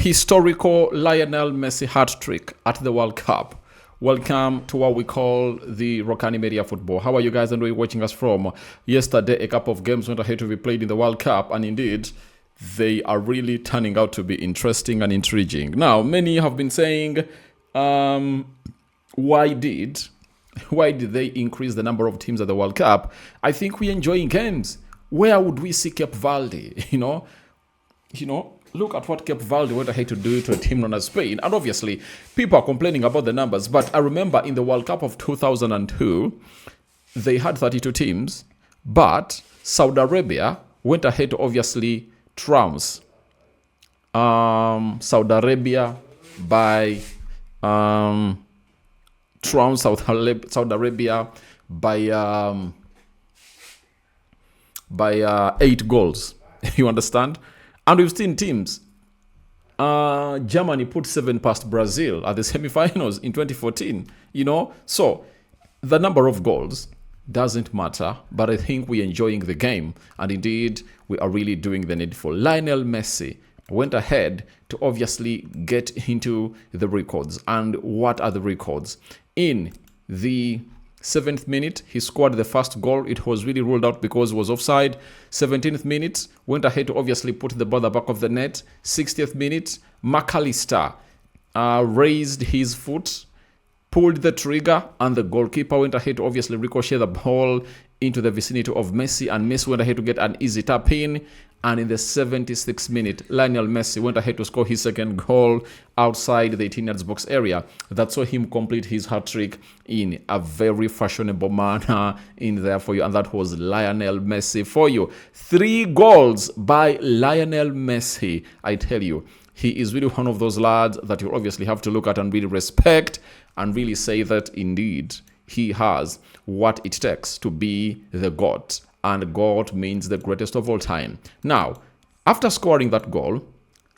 historical Lionel Messi hat-trick at the World Cup. Welcome to what we call the Rokani Media Football. How are you guys and where are you watching us from? Yesterday, a couple of games went ahead to be played in the World Cup, and indeed, they are really turning out to be interesting and intriguing. Now, many have been saying, why did they increase the number of teams at the World Cup? I think we're enjoying games. Where would we see Cape Verde? You know, look at what Cape Verde went ahead to do to a team known as Spain. And obviously, people are complaining about the numbers. But I remember in the World Cup of 2002, they had 32 teams. But Saudi Arabia went ahead to obviously trounce Saudi Arabia by trounce Saudi Arabia by 8 goals. You understand? And we've seen teams. Germany put 7 past Brazil at the semi-finals in 2014. So the number of goals doesn't matter, but I think we're enjoying the game. And indeed, we are really doing the needful. Lionel Messi went ahead to obviously get into the records. And what are the records? In the 7th minute, he scored the first goal. It was really ruled out because it was offside. 17th minute, went ahead to obviously put the ball at the back of the net. 60th minute, McAllister raised his foot, pulled the trigger, and the goalkeeper went ahead to obviously ricochet the ball into the vicinity of Messi, and Messi went ahead to get an easy tap in. And in the 76th minute, Lionel Messi went ahead to score his second goal outside the 18-yard box area. That saw him complete his hat-trick in a very fashionable manner in there for you. And that was Lionel Messi for you. 3 goals by Lionel Messi. I tell you, he is really one of those lads that you obviously have to look at and really respect and really say that indeed he has what it takes to be the GOAT. And God means the greatest of all time. Now, after scoring that goal,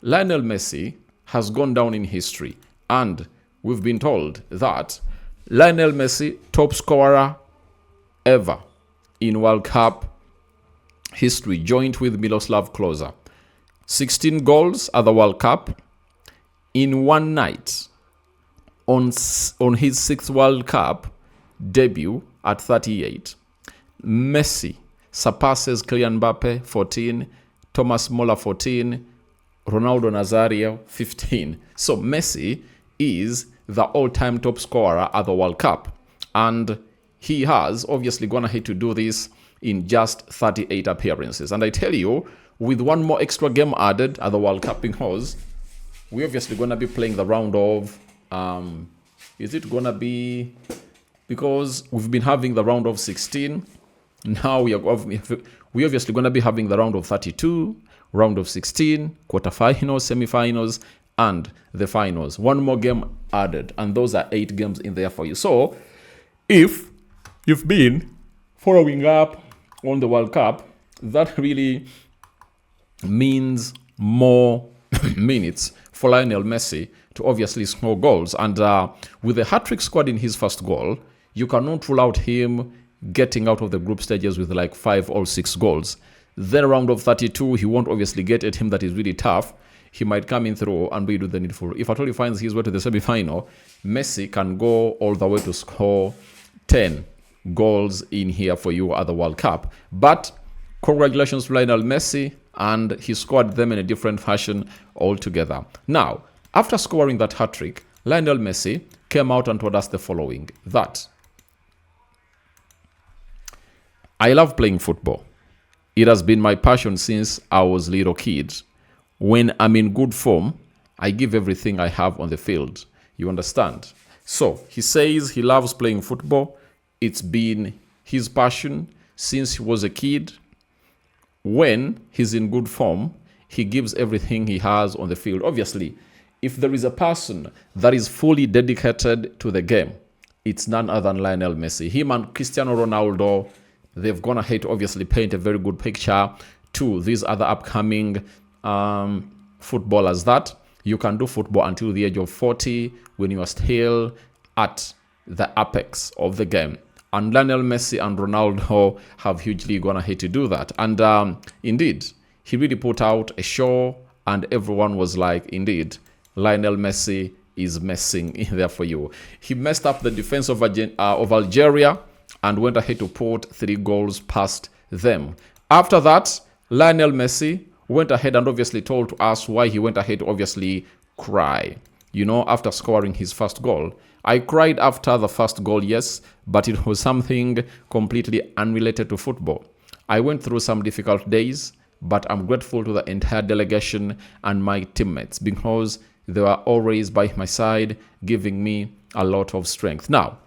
Lionel Messi has gone down in history. And we've been told that Lionel Messi, top scorer ever in World Cup history, joined with Miroslav Klose. 16 goals at the World Cup in one night on his 6th World Cup debut at 38. Messi surpasses Kylian Mbappe 14, Thomas Muller 14, Ronaldo Nazario 15. So Messi is the all-time top scorer at the World Cup. And he has obviously gone ahead to do this in just 38 appearances. And I tell you, with one more extra game added at the World Cup, because we're obviously going to be playing the round of... is it going to be... Because we've been having the round of 16... Now we obviously going to be having the round of 32, round of 16, quarterfinals, semi-finals, and the finals. One more game added, and those are 8 games in there for you. So, if you've been following up on the World Cup, that really means more minutes for Lionel Messi to obviously score goals. And with the hat-trick scored in his first goal, you cannot rule out him getting out of the group stages with like 5 or 6 goals. Then round of 32, he won't obviously get at him. That is really tough. He might come in through and do the needful. If at all he finds his way to the semi-final, Messi can go all the way to score 10 goals in here for you at the World Cup. But congratulations to Lionel Messi, and he scored them in a different fashion altogether. Now, after scoring that hat-trick, Lionel Messi came out and told us the following, that I love playing football. It has been my passion since I was a little kid. When I'm in good form, I give everything I have on the field. You understand? So, he says he loves playing football. It's been his passion since he was a kid. When he's in good form, he gives everything he has on the field. Obviously, if there is a person that is fully dedicated to the game, it's none other than Lionel Messi. Him and Cristiano Ronaldo, they've gone ahead to obviously paint a very good picture to these other upcoming footballers that you can do football until the age of 40 when you are still at the apex of the game. And Lionel Messi and Ronaldo have hugely gone ahead to do that. And indeed, he really put out a show and everyone was like, indeed, Lionel Messi is messing in there for you. He messed up the defense of Algeria and went ahead to put 3 goals past them. After that, Lionel Messi went ahead and obviously told us why he went ahead to obviously cry, you know, after scoring his first goal. I cried after the first goal, yes, but it was something completely unrelated to football. I went through some difficult days, but I'm grateful to the entire delegation and my teammates because they were always by my side, giving me a lot of strength. Now,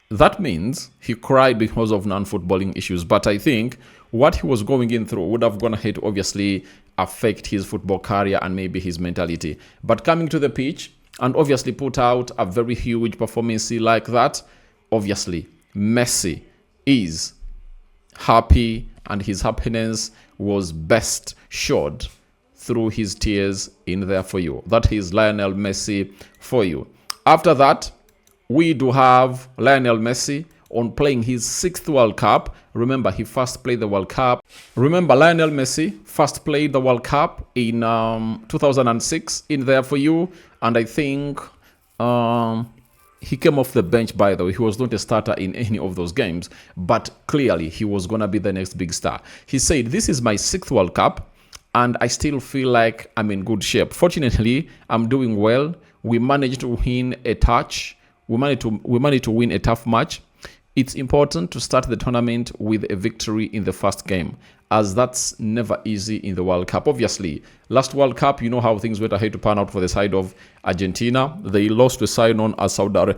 that means he cried because of non-footballing issues, but I think what he was going in through would have gone ahead to obviously affect his football career and maybe his mentality. But coming to the pitch and obviously put out a very huge performance like that, obviously Messi is happy, and his happiness was best showed through his tears in there for you. That is Lionel Messi for you. After that, we do have Lionel Messi on playing his 6th World Cup. Remember, he first played the World Cup. Remember, Lionel Messi first played the World Cup in 2006 in there for you. And I think he came off the bench, by the way. He was not a starter in any of those games, but clearly he was going to be the next big star. He said, this is my 6th World Cup, and I still feel like I'm in good shape. Fortunately, I'm doing well. We managed to win a touch. We managed to win a tough match. It's important to start the tournament with a victory in the first game, as that's never easy in the World Cup. Obviously, last World Cup, you know how things went ahead to pan out for the side of Argentina. They lost to a side known as Saudi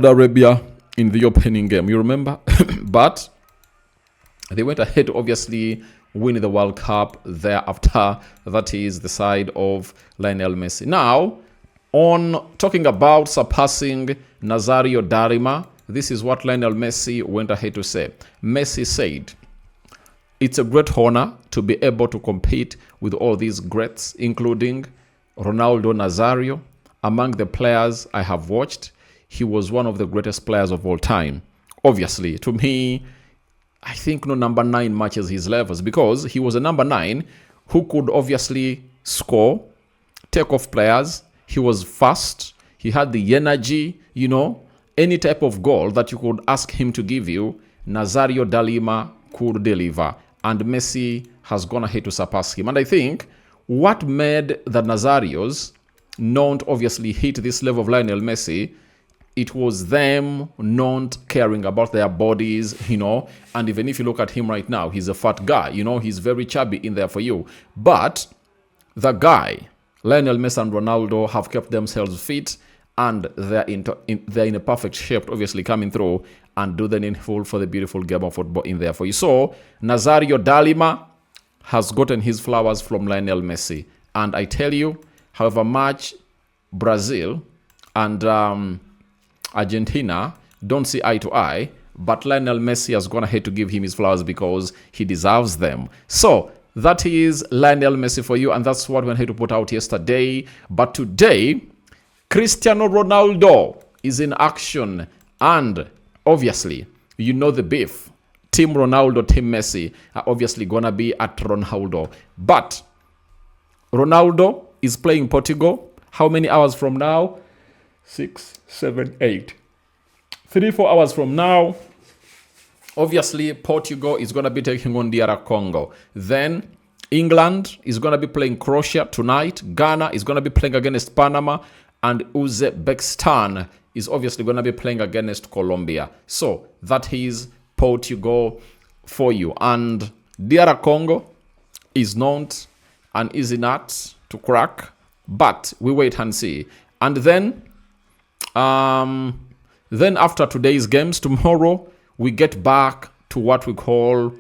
Arabia in the opening game. You remember? But they went ahead to obviously win the World Cup thereafter. That is the side of Lionel Messi. Now, on talking about surpassing Nazario Darima, this is what Lionel Messi went ahead to say. Messi said, it's a great honor to be able to compete with all these greats, including Ronaldo Nazario. Among the players I have watched, he was one of the greatest players of all time. Obviously, to me, I think no number 9 matches his levels, because he was a number 9 who could obviously score, take off players. He was fast. He had the energy, you know. Any type of goal that you could ask him to give you, Nazario Darima could deliver. And Messi has gone ahead to surpass him. And I think what made the Nazarios not obviously hit this level of Lionel Messi, it was them not caring about their bodies, you know. And even if you look at him right now, he's a fat guy, you know, he's very chubby in there for you. But the guy, Lionel Messi and Ronaldo, have kept themselves fit, and they're in a perfect shape, obviously coming through and do the needful for the beautiful game of football in there for you. So Nazario Darima has gotten his flowers from Lionel Messi. And I tell you, however much Brazil and Argentina don't see eye to eye, but Lionel Messi has gone ahead to give him his flowers because he deserves them. So that is Lionel Messi for you, and that's what we had to put out yesterday. But today, Cristiano Ronaldo is in action, and obviously, you know the beef. Team Ronaldo, Team Messi are obviously gonna be at Ronaldo. But Ronaldo is playing Portugal. How many hours from now? 6, 7, 8. 3-4 hours from now. Obviously, Portugal is gonna be taking on DR Congo. Then England is gonna be playing Croatia tonight. Ghana is gonna be playing against Panama. And Uzbekistan is obviously going to be playing against Colombia. So that is Portugal for you. And DR Congo is not an easy nut to crack, but we wait and see. And then after today's games, tomorrow, we get back to what we call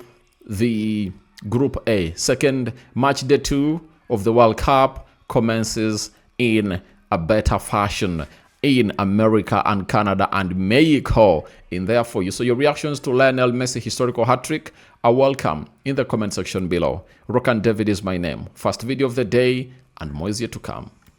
the Group A. Second match day 2 of the World Cup commences in a better fashion in America and Canada and Mexico in there for you. So your reactions to Lionel Messi historical hat-trick are welcome in the comment section below. Rokani David is my name. First video of the day, and more is yet to come.